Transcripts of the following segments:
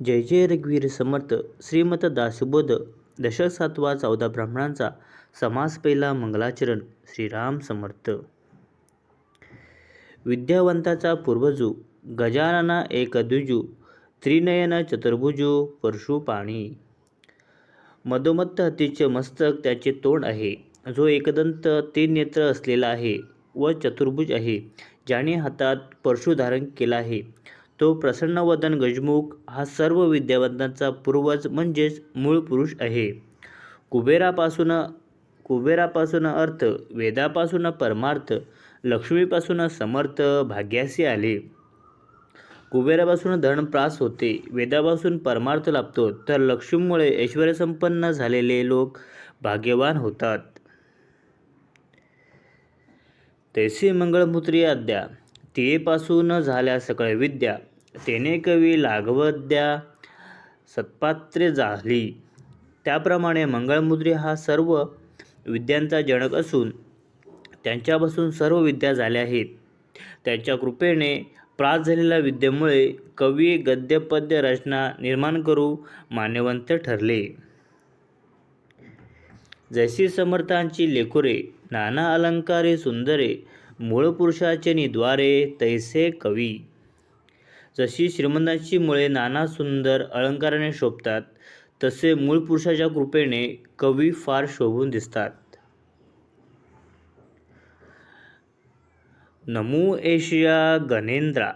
जय जय रघुवीर समर्थ. श्रीमत दासबोध दशक 7वा 14 ब्राह्मणांचा समास पहिला. मंगलाचरण. श्रीराम समर्थ. विद्यावंताचा पूर्वजू गजानना एकदुजू त्रिनयन चतुर्भुजू परशुपाणी. मधोमत्त हत्तीचे मस्तक त्याचे तोंड आहे, जो एकदंत 3 नेत्र असलेला आहे व चतुर्भुज आहे, ज्याने हातात परशु धारण केला आहे. तो प्रसन्न वदन गजमुख हा सर्व विद्यावंतांचा पूर्वज म्हणजेच मूळ पुरुष आहे. कुबेरापासून अर्थ, वेदापासून परमार्थ, लक्ष्मीपासून समर्थ भाग्यासी आले. कुबेरापासून धन प्रास होते, वेदापासून परमार्थ लाभतो, तर लक्ष्मीमुळे ऐश्वर्यसंपन्न झालेले लोक भाग्यवान होतात. तैसी मंगळमूत्री आद्या, तियेपासून झाल्या सकळ विद्या, तेने कवी लागवद्या सत्पात्रे झाली. त्याप्रमाणे मंगळमूत्री हा सर्व विद्यांचा जनक असून त्यांच्यापासून सर्व विद्या झाल्या आहेत. त्यांच्या कृपेने प्राप्त झालेल्या विद्येमुळे कवी गद्यपद्य रचना निर्माण करू मान्यवंत ठरले. जशी समर्थांची लेकुरे नाना अलंकारे सुंदरे, मूळ पुरुषाचे निद्वारे तैसे कवी. जशी श्रीमंतांची मुळे नाना सुंदर अलंकाराने शोभतात, तसे मूळ पुरुषाच्या कृपेने कवी फार शोभून दिसतात. नमो एशिया गणेंद्रा,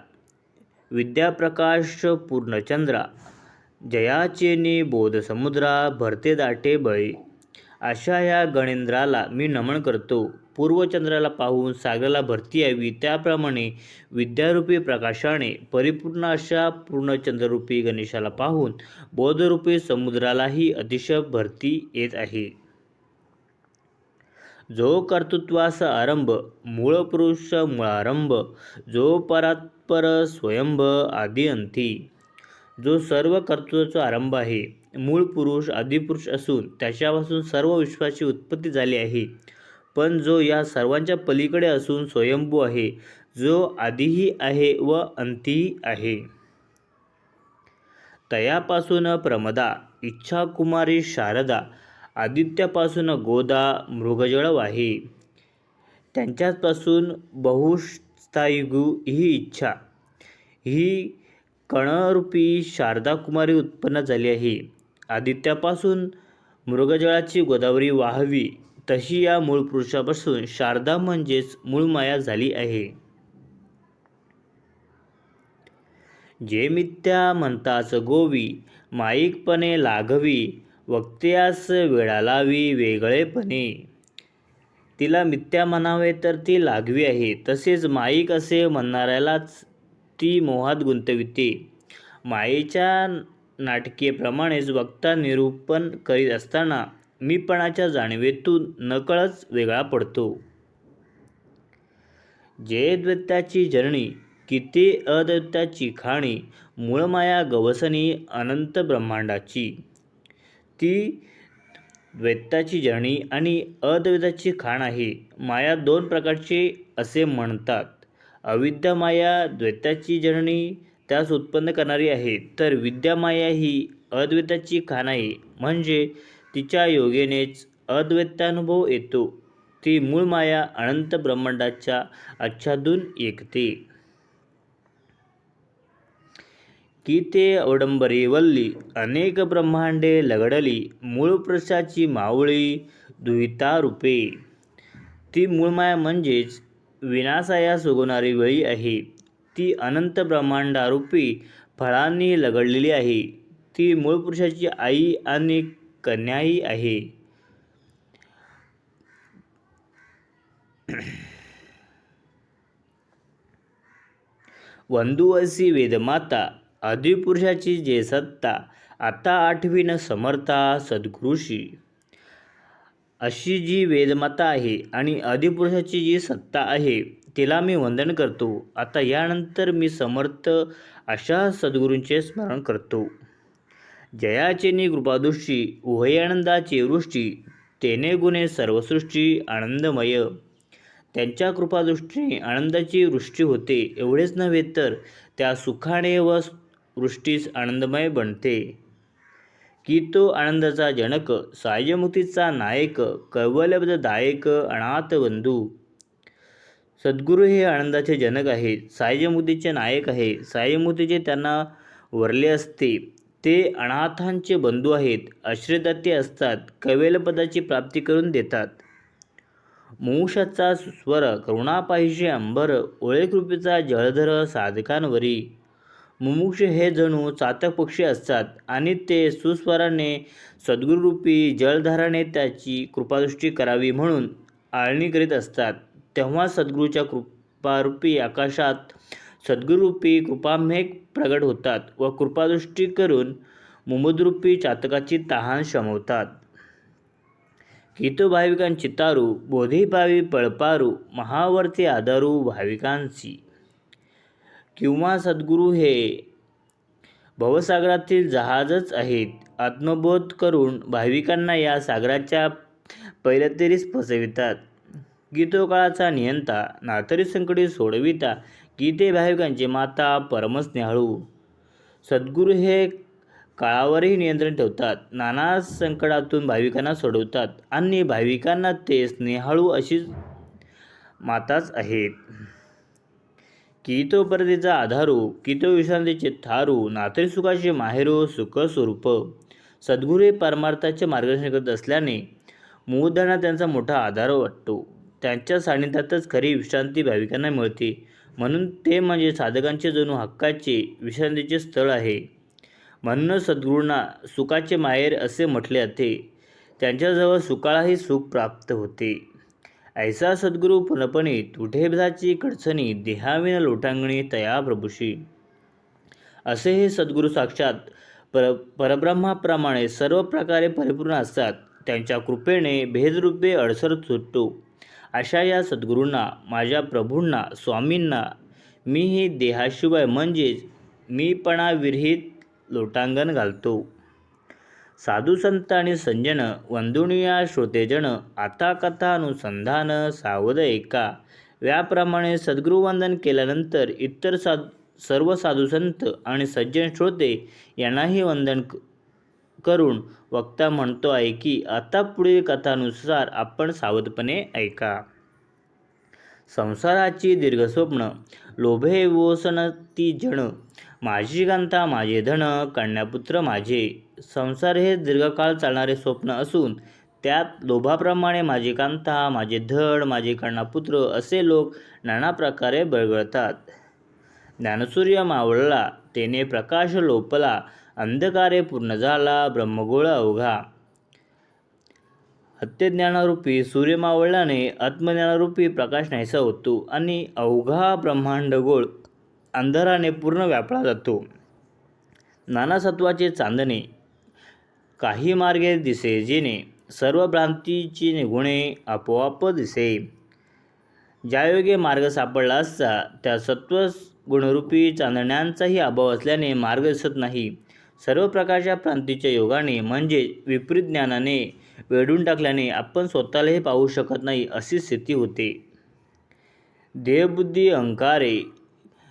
विद्याप्रकाश पूर्णचंद्रा, जयाचेनी बोधसमुद्रा भरते दाटे बळी. अशा ह्या गणेंद्राला मी नमन करतो. पूर्वचंद्राला पाहून सागराला भरती यावी, त्याप्रमाणे विद्यारूपी प्रकाशाने परिपूर्ण अशा पूर्णचंद्ररूपी गणेशाला पाहून बोधरूपी समुद्रालाही अतिशय भरती येत आहे. जो कर्तृत्वास आरंभ, मूळ पुरुष मूळारंभ, जो परात्पर स्वयंभ आदी अंती. जो सर्व कर्तृत्वाचा आरंभ आहे, मूळ पुरुष आदिपुरुष असून त्याच्यापासून सर्व विश्वाची उत्पत्ती झाली आहे. पण जो या सर्वांच्या पलीकडे असून स्वयंभू आहे, जो आदिही आहे व अंतीही आहे. तयापासून प्रमदा, इच्छाकुमारी शारदा, आदित्यापासून गोदा मृगजळ वाहे. त्यांच्यापासून बहुस्थायिगु ही इच्छा, ही कणरूपी शारदा कुमारी उत्पन्न झाली आहे. आदित्यापासून मृगजळाची गोदावरी वाहवी, तशी या मूळ पुरुषापासून शारदा म्हणजेच मूळ माया झाली आहे. जे मिथ्या म्हणताच गोवी, माईकपणे लाघवी, वक्त्यास वेळा लावी वेगळेपणे. तिला मिथ्या म्हणावे तर ती लाघवी आहे, तसेच माईक असे म्हणणाऱ्यालाच ती मोहात गुंतविते. मायेच्या नाटकीप्रमाणेच वक्ता निरूपण करीत असताना मीपणाच्या जाणीवेतून नकळत वेगळा पडतो. जे द्वैताची जननी, किती अद्वैताची खाणी, मूळ माया गवसणी अनंत ब्रह्मांडाची. ती द्वैताची जननी आणि अद्वैताची खाण आहे. माया 2 प्रकारची असे म्हणतात. अविद्या माया द्वैताची जननी, त्यास उत्पन्न करणारी आहे, तर विद्या माया ही अद्वैताची खाण आहे, म्हणजे तिच्या योगेनेच अद्वैतानुभव येतो. ती मूळ माया अनंत ब्रह्मांडाच्या आच्छादून ऐकते. की ते अवडंबरी वल्ली, अनेक ब्रह्मांडे लगडली, मूळ पुरुषाची मावळी दुहिता रूपे. ती मूळ माया म्हणजेच विनाशायास उगवणारी वेळी आहे. ती अनंत ब्रह्मांडारूपी फळांनी लगडलेली आहे. ती मूळ पुरुषाची आई आणि कन्याही आहे. वंदू असी वेदमाता, आदिपुरुषाची जे सत्ता, आता आठवीन समर्था सद्गुरुशी. अशी जी वेदमाता आहे आणि आदिपुरुषाची जी सत्ता आहे, तिला मी वंदन करतो. आता यानंतर मी समर्थ अशा सद्गुरूंचे स्मरण करतो. जयाचेनी कृपादृष्टी, उभयानंदाची वृष्टी, तेने गुणे सर्वसृष्टी आनंदमय. त्यांच्या कृपादृष्टीने आनंदाची वृष्टी होते. एवढेच नव्हे तर त्या सुखाने व वृष्टीस आनंदमय बनते, की तो आनंदाचा जनक, साह्यमुक्तीचा नायक, कैवल्यदायक अनाथ बंधू. सद्गुरू हे आनंदाचे जनक आहे, साह्यमुक्तीचे नायक आहे. साह्यमुक्तीचे त्यांना वरले असते. ते अनाथांचे बंधू आहेत, आश्रयदाते असतात, कैवल्यपदाची प्राप्ती करून देतात. मुमुक्षाचा स्वर करुणा पाहिजे अंबर, ओळे कृपेचा जलधर साधकांवरी. मुमुक्ष हे जणू चातक पक्षी असतात आणि ते सुस्वराने सद्गुरूरूपी जलधाराने त्याची कृपादृष्टी करावी म्हणून आळणी करीत असतात. तेव्हा सद्गुरूच्या कृपारूपी आकाशात सद्गुरूरूपी कृपामेघ प्रगट होतात व कृपादृष्टी करून मुमुद्रूपी चातकाची तहान शमवतात. कितो भाविकांची तारू, बोधी पावी पळपारू, महावर्ती आधारू भाविकांची. किंवा सद्गुरू हे भवसागरातील जहाजच आहेत. आत्मबोध करून भाविकांना या सागराच्या पैलतेरीस फसवितात. गीतो काळाचा नियंता, नातरी संकटी सोडविता, गीते भाविकांची माता परमस्नेहाळू. सद्गुरू हे काळावरही नियंत्रण ठेवतात, नाना संकटातून भाविकांना सोडवतात आणि भाविकांना ते स्नेहाळू अशीच माताच आहेत. कितो परतीचा आधारू, कितो विश्रांतीचे थारू, नातरी सुखाचे माहेरू सुख स्वरूप. सद्गुरू हे परमार्थाचे मार्गदर्शन करत असल्याने मुमुक्षांना त्यांचा मोठा आधार वाटतो. त्यांच्या सान्निध्यातच खरी विश्रांती भाविकांना मिळते. म्हणून ते म्हणजे साधकांचे जणू हक्काचे विश्रांतीचे स्थळ आहे. म्हणूनच सद्गुरूंना सुखाचे माहेर असे म्हटले जाते. त्यांच्याजवळ सुखालाही सुख प्राप्त होते. ऐसा सद्गुरू पूर्णपणे तुठे भेदाची कडचणी, देहाविन लोटांगणी तया प्रभूशी. असे हे सद्गुरू साक्षात परब्रह्माप्रमाणे सर्व प्रकारे परिपूर्ण असतात. त्यांच्या कृपेने भेदरूपे अडसर सुटतो. अशा या सद्गुरूंना, माझ्या प्रभूंना, स्वामींना मी ही देहाशिवाय म्हणजेच मीपणा विरहित लोटांगण घालतो. साधू संत आणि संजन वंदुनिया श्रोतेजन, आता कथा अनुसंधान सावध ऐका. याप्रमाणे सद्गुरुवंदन केल्यानंतर इतर सर्व साधू संत आणि सज्जन श्रोते यांनाही वंदन करून वक्ता म्हणतो आहे की आता पुढील कथानुसार आपण सावधपणे ऐका. संसाराची दीर्घस्वप्न, लोभे व्यसनती जण, माझी कांता माझे धन, कन्यापुत्र माझे. संसार हे दीर्घकाळ चालणारे स्वप्न असून त्यात लोभाप्रमाणे माझी कांता, माझे धड, माझे कन्यापुत्र असे लोक नाना प्रकारे बळगळतात. ज्ञानसूर्य मावळला, तेने प्रकाश लोपला, अंधकारे पूर्ण झाला, ब्रह्मगोळ अवघा. हत्यज्ञानारूपी सूर्य मावळल्याने आत्मज्ञानारूपी प्रकाश नाहीसा होतो आणि अवघा ब्रह्मांडगोळ अंधाराने पूर्ण व्यापला जातो. नाना सत्वाचे चांदणे काही मार्गे दिसे जेणे, सर्व भ्रांतीची निगुणे आपोआप दिसे. ज्यायोगे मार्ग सापडला असता त्या सत्व गुणरूपी चांदण्यांचाही अभाव असल्याने मार्ग दिसत नाही. सर्व प्रकारच्या भ्रांतीच्या योगाने म्हणजे विपरीत ज्ञानाने वेढून टाकल्याने आपण स्वतःलाही पाहू शकत नाही अशी स्थिती होते. देहबुद्धी अहंकारे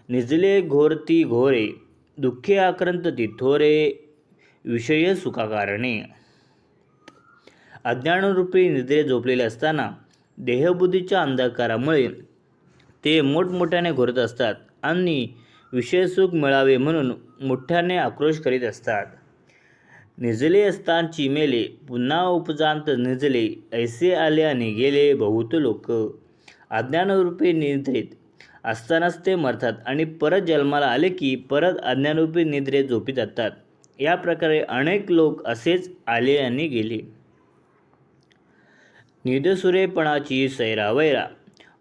निजले घोरती घोरे, दुःखे आक्रंत तिथोरे, विषय सुखाकारणे. अज्ञानरूपी निद्रे झोपलेले असताना देहबुद्धीच्या अंधकारामुळे ते मोठमोठ्याने घोरत असतात आणि विषयसुख मिळावे म्हणून मोठ्याने आक्रोश करीत असतात. निजले असतांची मेले, पुन्हा उपजांत निजले, ऐसे आले आणि गेले बहुत लोक. अज्ञानरूपी निद्रेत असतानाच ते मरतात आणि परत जन्माला आले की परत अज्ञानरूपी निद्रेत झोपी जातात. या प्रकारे अनेक लोक असेच आले आणि गेले. निदसुरेपणाची सैरावैरा,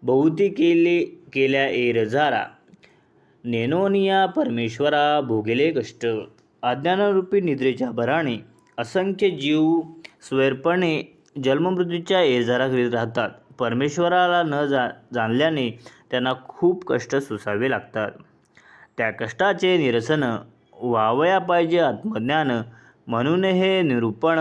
बहुती केल्या एरझारा, नेनोनिया परमेश्वरा भोगेले कष्ट. अज्ञानरूपी निद्रेच्या भराने असंख्य जीव स्वैरपणे जन्ममृत्यूच्या एरझारा करीत राहतात. परमेश्वराला न जाणल्याने त्यांना खूप कष्ट सोसावे लागतात. त्या कष्टाचे निरसन व्हावया पाहिजे आत्मज्ञान, म्हणून हे निरूपण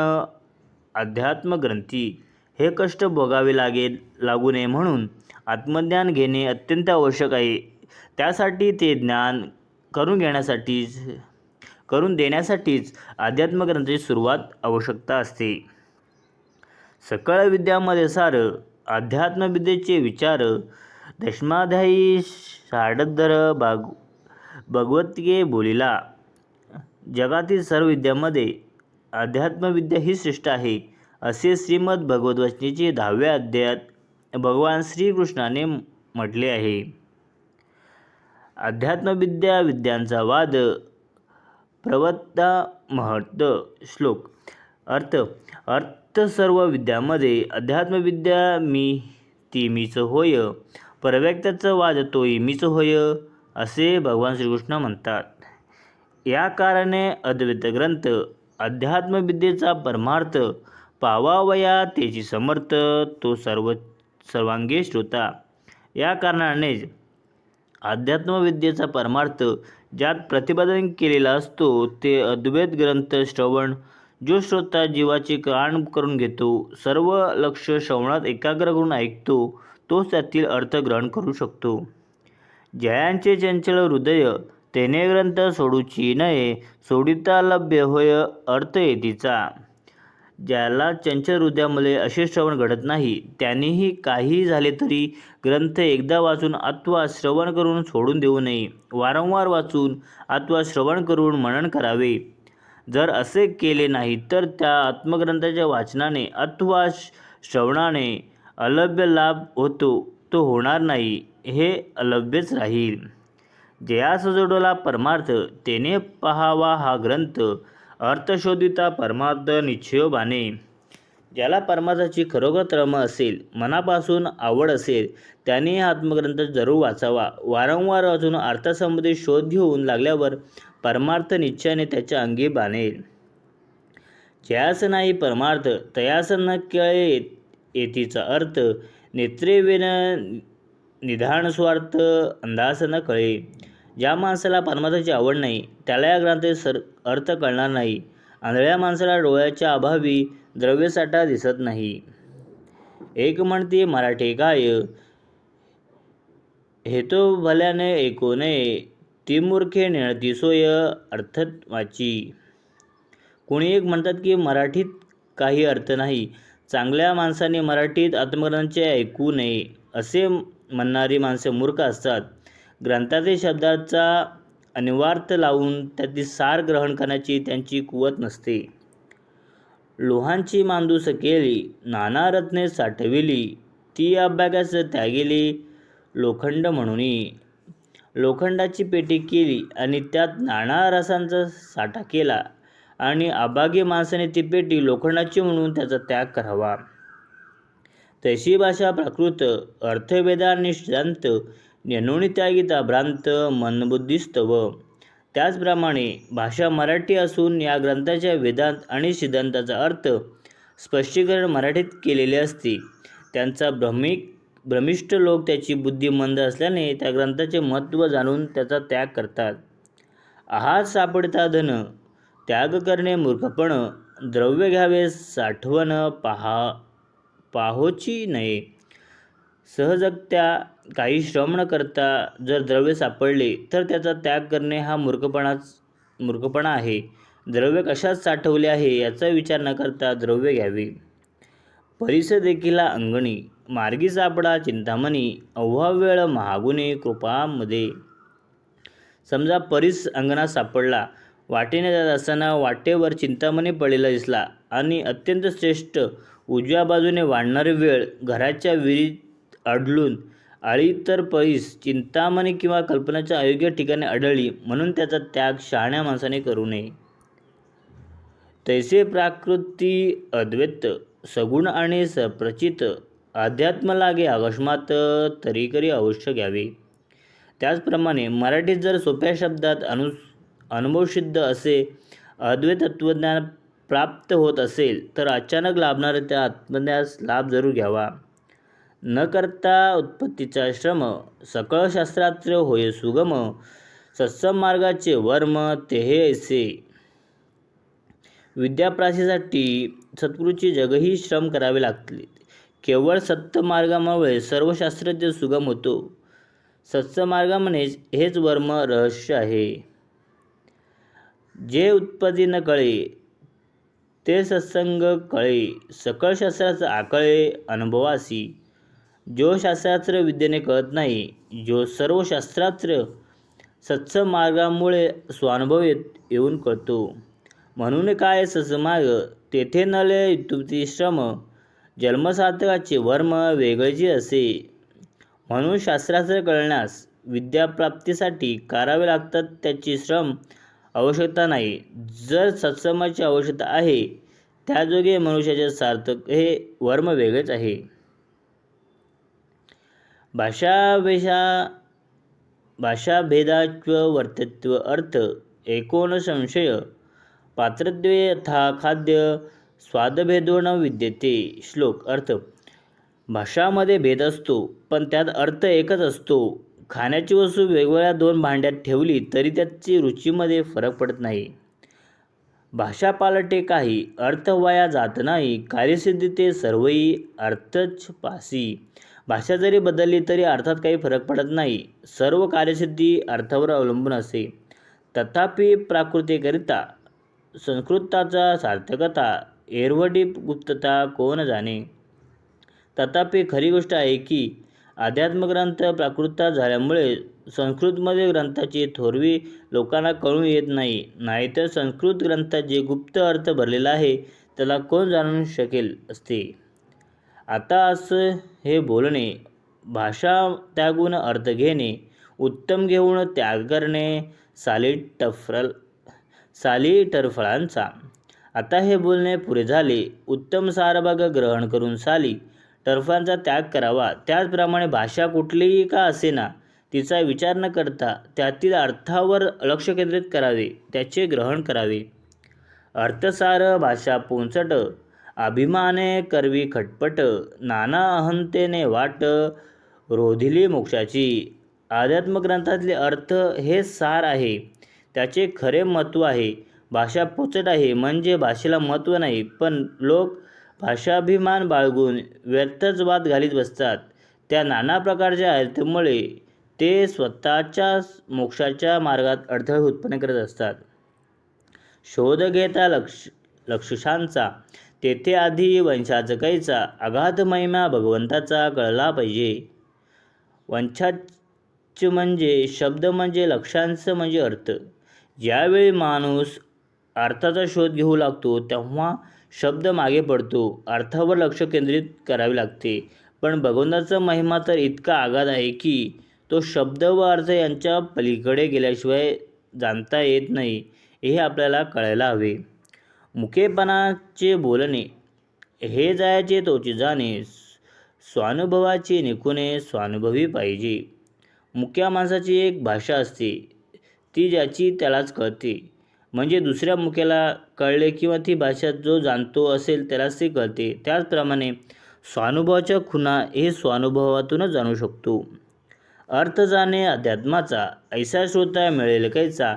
अध्यात्मग्रंथी. हे कष्ट भोगावे लागू नये म्हणून आत्मज्ञान घेणे अत्यंत आवश्यक आहे. त्यासाठी ते ज्ञान करून घेण्यासाठी करून देण्यासाठीच अध्यात्मग्रंथाची सुरुवात आवश्यकता असते. सकळ विद्यामध्ये सार अध्यात्मविद्येचे विचार दशमाध्यायी षाडधर भगवद्गीते बोलिला. जगातील सर्व विद्यामध्ये अध्यात्मविद्या ही श्रेष्ठ आहे असे श्रीमद भगवद्गीतेचे 10व्या अध्यायात भगवान श्रीकृष्णाने म्हटले आहे. अध्यात्मविद्या विद्यांचा वाद प्रवक्ता महत श्लोक अर्थ सर्व विद्यामध्ये अध्यात्मविद्या ती मीच होय, प्रवक्त्याचा वाद तोही मीच होय असे भगवान श्रीकृष्ण म्हणतात. या कारणे अद्वैत ग्रंथ अध्यात्मविद्येचा परमार्थ पावावया तेची समर्थ तो सर्वांगी श्रोता. या कारणानेच अध्यात्मविद्येचा परमार्थ ज्यात प्रतिपादन केलेला असतो ते अद्वैत ग्रंथ श्रवण जो श्रोता जीवाचे कान करून घेतो, सर्व लक्ष श्रवणात एकाग्र करून ऐकतो, तोच त्यातील अर्थ ग्रहण करू शकतो. जयांचे चंचल हृदय तेने ग्रंथ सोडूची नये, सोडिता लभ्य होय अर्थ येतीचा. ज्याला चंचल हृदयामध्ये असे श्रवण घडत नाही, त्यांनीही काही झाले तरी ग्रंथ एकदा वाचून अथवा श्रवण करून सोडून देऊ नये. वारंवार वाचून अथवा श्रवण करून मनन करावे. जर असे केले नाही तर त्या आत्मग्रंथाच्या वाचनाने अथवा श्रवणाने अलभ्य लाभ होतो तो होणार नाही, हे अलभ्यच राहील. जयास जोडला परमार्थ तेने पहावा हा ग्रंथ, अर्थ शोधिता परमार्थ निश्चयोबाने. ज्याला परमार्थाची खरोखर तळमळ असेल, मनापासून आवड असेल, त्याने हा आत्मग्रंथ जरूर वाचावा. वारंवार वाचून अर्थासंबंधी शोध घेऊन लागल्यावर परमार्थ निश्चयाने त्याच्या अंगी बाणेल. जयास नाही परमार्थ तयास न कळे येतीचा अर्थ, नेत्रे वेन निधान स्वार्थ अंधास न कळे. ज्या माणसाला परमार्थाची आवड नाही त्याला या ग्रंथाचे अर्थ कळणार नाही. आंधळ्या माणसाला डोळ्याच्या अभावी द्रव्यसाठा दिसत नाही. एक म्हणते मराठी काय, हे तो भल्याने ऐकू नये, ती मूर्खे नेळती सोय अर्थत्वाची. कोणी एक म्हणतात की मराठीत काही अर्थ नाही, चांगल्या माणसाने मराठीत आत्मग्रंथाचे ऐकू नये असे म्हणणारी माणसे मूर्ख असतात. ग्रंथातील शब्दाचा अन्वयार्थ लावून त्यातील सार ग्रहण करण्याची त्यांची कुवत नसते. लोहांची मांदूस केली, नाना रत्ने साठविली, ती अभ्यास त्यागेली लोखंड म्हणून. लोखंडाची पेटी केली आणि त्यात नाना रसांचा साठा केला आणि अभागी माणसाने ती पेटी लोखंडाची म्हणून त्याचा त्याग करावा. तशी भाषा प्राकृत अर्थवेदा निष्ठांत नेणून त्यागिता भ्रांत मनबुद्धीस्तव. त्याचप्रमाणे भाषा मराठी असून या ग्रंथाच्या वेदांत आणि सिद्धांताचा अर्थ स्पष्टीकरण मराठीत केलेले असते. त्यांचा भ्रमिष्ठ लोक त्याची बुद्धी मंद असल्याने त्या ग्रंथाचे महत्त्व जाणून त्याचा त्याग करतात. आहात सापडता धन त्याग करणे मूर्खपण, द्रव्य घ्यावे साठवण पाहोची नये. सहजगत्या काही श्रम न करता जर द्रव्य सापडले तर त्याचा त्याग करणे हा मूर्खपणा आहे. द्रव्य कशात साठवले आहे याचा विचार न करता द्रव्य घ्यावे. परीस देखिला अंगणी मार्गी सापडा चिंतामणी, अव्हा वेळ महागुणी कृपामध्ये. समजा परीस अंगणात सापडला, वाटेने जात असताना वाटेवर चिंतामणी पडलेला दिसला आणि अत्यंत श्रेष्ठ उजव्या बाजूने वाढणारी वेळ घराच्या विहिरीत आढळून आली तर परीस चिंतामणी किंवा कल्पनाच्या अयोग्य ठिकाणी आढळली म्हणून त्याचा त्याग शहाण्या माणसाने करू नये. तैसे प्राकृती अद्वैत सगुण आणि सप्रचित अध्यात्म लागे अकस्मात तरी करी अवश्य घ्यावे. त्याचप्रमाणे मराठीत जर सोप्या शब्दात अनुभवसिद्ध असे अद्वैत तत्त्वज्ञान प्राप्त होत असेल तर अचानक लाभणारे त्या आत्मज्ञानास लाभ जरूर घ्यावा. न करता उत्पत्तीचा श्रम सकळ शास्त्रार्थ होय सुगम, सत्सम मार्गाचे वर्म तेहे ऐसे. विद्याप्राप्तीसाठी सद्गुरूची जगही श्रम करावे लागते. केवळ सत्य मार्गामुळे सर्व शास्त्रज्ञ सुगम होतो. सत्समार्गामध्येच हेच वर्म रहस्य आहे. जे उत्पत्ती न कळे ते सत्संग कळे, सकळ शास्त्राचं आकळे अनुभवासी. जो शास्त्रार्थ विद्येने कळत नाही, जो सर्व शास्त्रार्थ सत्समार्गामुळे स्वानुभव येऊन कळतो. म्हणून काय सत्समार्ग तेथे नले इत्युक्ती श्रम, जन्मसार्थकाचे वर्म वेगळेचे असे. म्हणून शास्त्रार्थ कळण्यास विद्याप्राप्तीसाठी करावे लागतात त्याची श्रम आवश्यकता नाही. जर सत्समाची आवश्यकता आहे, त्याजोगे मनुष्याचे सार्थक हे वर्म वेगळेच आहे. भाषाभेदाच्व वर्तत्व अर्थ एकोन संशय पात्रद्वये यथा खाद्य स्वादभेदो न विद्यते. श्लोक अर्थ भाषामध्ये भेद असतो, पण त्यात अर्थ एकच असतो. खाण्याची वस्तू वेगवेगळ्या दोन भांड्यात ठेवली तरी त्याची रुचीमध्ये फरक पडत नाही. भाषा पालटे काही अर्थ वाया जात नाही, कार्यसिद्धी ते सर्वही अर्थच पासी. भाषा जरी बदलली तरी अर्थात काही फरक पडत नाही, सर्व कार्यसिद्धी अर्थावर अवलंबून असते. तथापि प्राकृतिकरित्या संस्कृताचा सार्थकता एरवडी गुप्तता कोण जाणे. तथापि खरी गोष्ट आहे की अध्यात्मग्रंथ प्राकृतात झाल्यामुळे संस्कृतमध्ये ग्रंथाची थोरवी लोकांना कळून येत नाही. नाहीतर संस्कृत ग्रंथात जे गुप्त अर्थ भरलेला आहे त्याला कोण जाणू शकेल असते. आता असं हे बोलणे, भाषा त्यागून अर्थ घेणे, उत्तम घेऊन त्याग करणे, साली टरफळांचा. आता हे बोलणे पुरे झाले. उत्तम सारभाग ग्रहण करून साली टरफांचा त्याग करावा. त्याचप्रमाणे भाषा कुठलीही का असेना, तिचा विचार न करता त्यातील अर्थावर लक्ष केंद्रित करावे, त्याचे ग्रहण करावे. अर्थसार भाषा पोंचट, अभिमाने करवी खटपट, नाना अहंतेने वाट रोधिली मोक्षाची. अध्यात्मग्रंथातले अर्थ हे सार आहे, त्याचे खरे महत्त्व आहे. भाषा पोचट आहे म्हणजे भाषेला महत्त्व नाही, पण लोक भाषाभिमान बाळगून व्यर्थच वाद घालीत बसतात. त्या नाना प्रकारच्या अर्थमुळे ते स्वतःच्या मोक्षाच्या मार्गात अडथळे उत्पन्न करत असतात. शोध घेता लक्षांचा तेथे आधी वंशाच कैचा, अगाध महिमा भगवंताचा कळला पाहिजे. वंशाच म्हणजे शब्द म्हणजे लक्षांश म्हणजे अर्थ. ज्यावेळी माणूस अर्थाचा शोध घेऊ लागतो तेव्हा शब्द मागे पडतो, अर्थावर लक्ष केंद्रित करावे लागते. पण भगवंताचा महिमा तर इतका आगाध आहे की तो शब्द व अर्थ यांच्या पलीकडे गेल्याशिवाय जाणता येत नाही, हे आपल्याला कळायला हवे. मुकेपणाचे बोलणे हे जायचे तोचे जाणे, स्वानुभवाची निकुणे स्वानुभवी पाहिजे. मुक्या माणसाची एक भाषा असते, ती ज्याची त्यालाच कळते. म्हणजे दुसऱ्या मुक्याला कळले किंवा ती भाषा जो जाणतो असेल त्यालाच ती कळते. त्याचप्रमाणे स्वानुभवाच्या खुणा हे स्वानुभवातूनच जाणू शकतो. अर्थ जाणे अध्यात्माचा, ऐसा श्रोता मिळेल कैचा,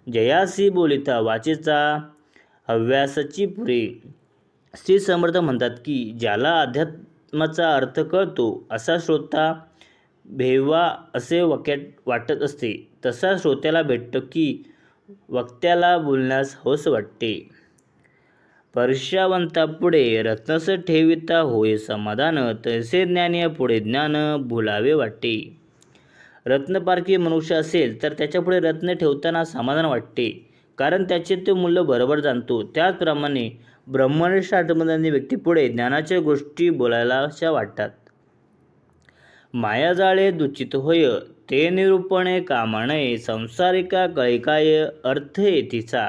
जयासी बोलिता वाचेचा हव्यासची पुरे. श्री समर्थ म्हणतात की ज्याला अध्यात्माचा अर्थ कळतो असा श्रोता भेवा असे वाटत असते, तसा श्रोत्याला भेटतो की वक्त्याला बोलण्यास हौस वाटते. पर्श्यावंता पुढे रत्नस ठेविता होय समाधान, तैसे ज्ञानी पुढे ज्ञान बोलावे वाटते. रत्नपारखी मनुष्य असेल तर त्याच्यापुढे रत्न ठेवताना समाधान वाटते, कारण त्याचे ते मूल्य बरोबर जाणतो. त्याचप्रमाणे ब्रह्मनिष्ठ आत्मज्ञानी व्यक्तीपुढे ज्ञानाच्या गोष्टी बोलायलाशा वाटतात. मायाजाळे दूषित होय ते निरूपणे कामानये, संसारिका कळिकाय अर्थ येतीचा.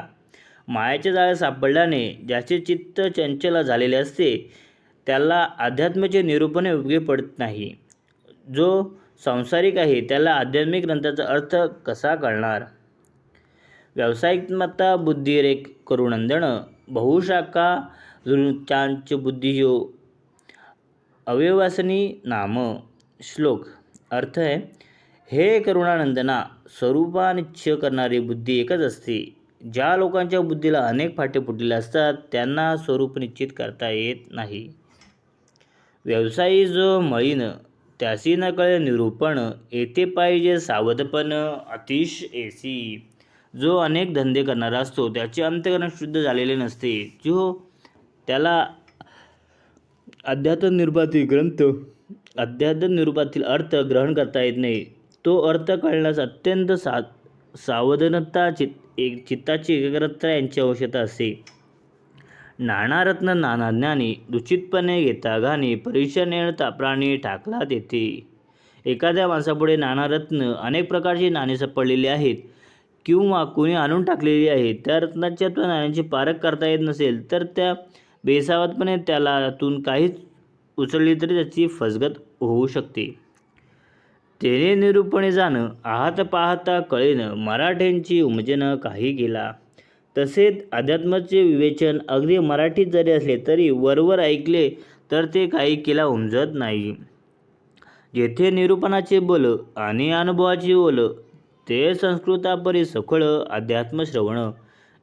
मायाचे जाळे सापडल्याने ज्याचे चित्त चंचल झालेले असते त्याला अध्यात्माचे निरूपण योग्य पडत नाही. जो संसारिक आहे त्याला आध्यात्मिक ग्रंथाचा अर्थ कसा कळणार. व्यावसायिकमता बुद्धिरेक करुनंदन, बहुशाखा झुंचांच बुद्धियो अव्यवसनी नाम. श्लोक अर्थ आहे, हे करुणानंदना, स्वरूपानिश्चय करणारी बुद्धी एकच असते. ज्या लोकांच्या बुद्धीला अनेक फाटे फुटलेले असतात त्यांना स्वरूप निश्चित करता येत नाही. व्यवसायी जो मळीन त्यासी न कळे निरूपण, येथे पाहिजे सावधपण अतिश एसी. जो अनेक धंदे करणारा असतो त्याचे अंतःकरण शुद्ध झालेले नसते. जो त्याला अध्यात्म निरूपातील अर्थ ग्रहण करता येत नाही, तो अर्थ कळण्यास अत्यंत सावधानता, चित्ताची एकाग्रता यांची आवश्यकता असते. नाना रत्न नाना ज्ञानी, दूषितपणे घेता घाणी, परीक्षा नेणता प्राणी ठाकला तेथे. एखाद्या माणसापुढे नाना रत्न, अनेक प्रकारची नाणी सापडलेली आहेत किंवा कोणी आणून टाकलेली आहेत. त्या रत्नाच्या त्या नाण्यांची पारख करता येत नसेल तर त्या बेसावधपणे त्याला त्यातून काहीच उचलली तरी त्याची फसगत होऊ शकते. तेने निरूपणे जाणं, आहात पाहता कळेन, मराठ्यांची उमजेन काही केला. तसेच अध्यात्माचे विवेचन अगदी मराठीत जरी असले तरी वरवर ऐकले तर ते काही केला उमजत नाही. जेथे निरूपणाचे बल आणि अनुभवाची ओल, ते संस्कृतापरी सखोल अध्यात्म श्रवण.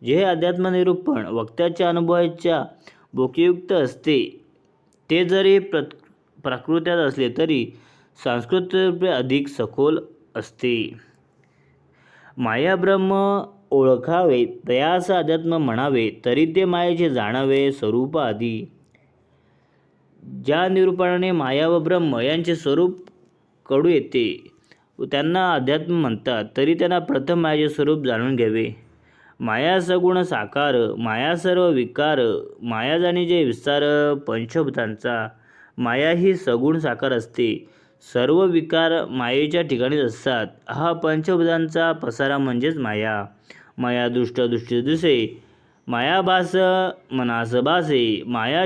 जे अध्यात्म निरूपण वक्त्याच्या अनुभवाच्या बोकेयुक्त असते ते जरी प्राकृत्यात असले तरी संस्कृतरूपे अधिक सखोल असते. माया ब्रह्म ओळखावे तयास अध्यात्म म्हणावे, तरी ते मायेचे जाणावे स्वरूप आधी. ज्या निरूपणाने माया व ब्रह्म यांचे स्वरूप कडू येते त्यांना अध्यात्म म्हणतात, तरी त्यांना प्रथम मायेचे स्वरूप जाणून घ्यावे. माया सगुण साकार, माया सर्व विकार, माया जाणीजे विस्तार पंचभूतांचा. माया ही सगुण साकार असते, सर्व विकार मायेच्या ठिकाणीच असतात. हा पंचभूतांचा पसारा म्हणजेच माया. माया दृष्ट दृष्टी दिसे, माया भास मनास भासे, माया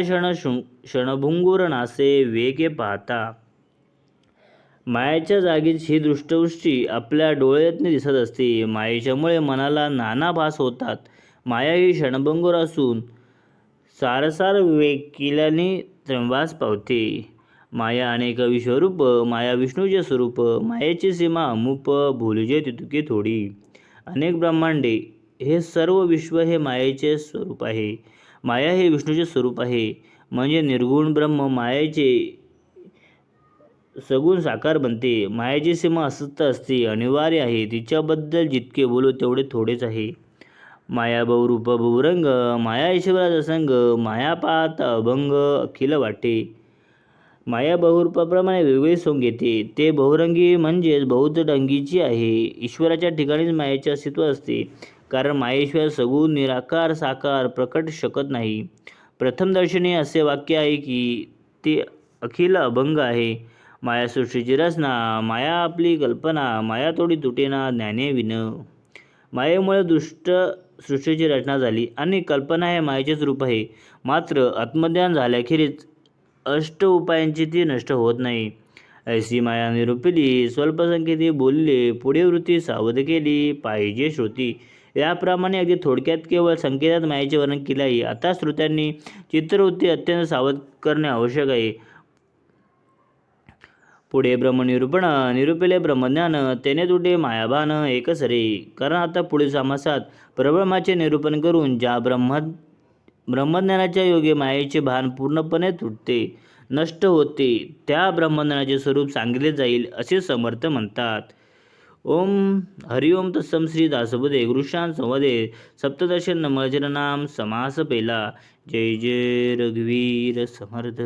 क्षणभंगुर नासे वेगे पाहता. मायेच्या जागीच ही दृष्टदृष्टी आपल्या डोळ्यातून दिसत असते. मायेच्यामुळे मनाला नाना भास होतात. माया ही क्षणभंगुर असून सारसार विवेक केल्याने त्रंवास पावते. माया अनेक विश्वरूप, माया विष्णूचे स्वरूप, मायेची सीमा अमूप, भुलजे तितुके थोडी. अनेक ब्रह्मांडे, हे सर्व विश्व हे मायेचे स्वरूप आहे. माया हे विष्णूचे स्वरूप आहे. म्हणजे निर्गुण ब्रह्म मायेचे सगुण साकार बनते. मायेची सीमा असत असते, अनिवार्य आहे. तिच्याबद्दल जितके बोलू तेवढे थोडेच आहे. माया बहुरूप बहुरंग, माया ईश्वराचा संग, माया पाहता अभंग अखिल वाटे. माया बहुरूपाप्रमाणे वेगवेगळी सोंग घेते. ते बहुरंगी म्हणजेच बहुतरंगीची आहे. ईश्वराच्या ठिकाणीच मायेचे अस्तित्व असते, कारण मायेशिवाय सगुण निराकार साकार प्रकट शकत नाही. प्रथम दर्शनी असे वाक्य आहे की ते अखिल अभंग आहे. माया सृष्टीची रचना, माया आपली कल्पना, माया तोडी तुटेना ज्ञाने विन. मायेमुळे सृष्टीची रचना झाली आणि कल्पना हे मायेचेच रूप आहे. मात्र आत्मज्ञान झाल्याखेरीज अष्ट उपायांची ती नष्ट होत नाही. ऐसी माया निरूपिली, स्वल्पसंख्येती बोलले, पुढे वृत्ती सावध केली पाहिजे श्रुती. याप्रमाणे अगदी थोडक्यात केवळ संकेतात मायेचे वर्णन केले आहे. आता श्रोत्यांनी चित्तवृत्ती अत्यंत सावध करणे आवश्यक आहे. पुढे ब्रह्मनिरूपण, निरूपिले ब्रह्मज्ञान, तेने तुटे मायाभान एकसरे. कारण आता पुढील समासात परब्रह्माचे निरूपण करून ज्या ब्रह्मज्ञानाच्या योगे मायेचे भान पूर्णपणे तुटते, नष्ट होते, त्या ब्रह्मज्ञानाचे स्वरूप सांगितले जाईल असे समर्थ म्हणतात. ओम हरिओम तत्सम. श्री दासबोधे गुरुशांत संवादे सप्तदर्शन नमजन नाम समास पेला. जय जय रघुवीर समर्थ.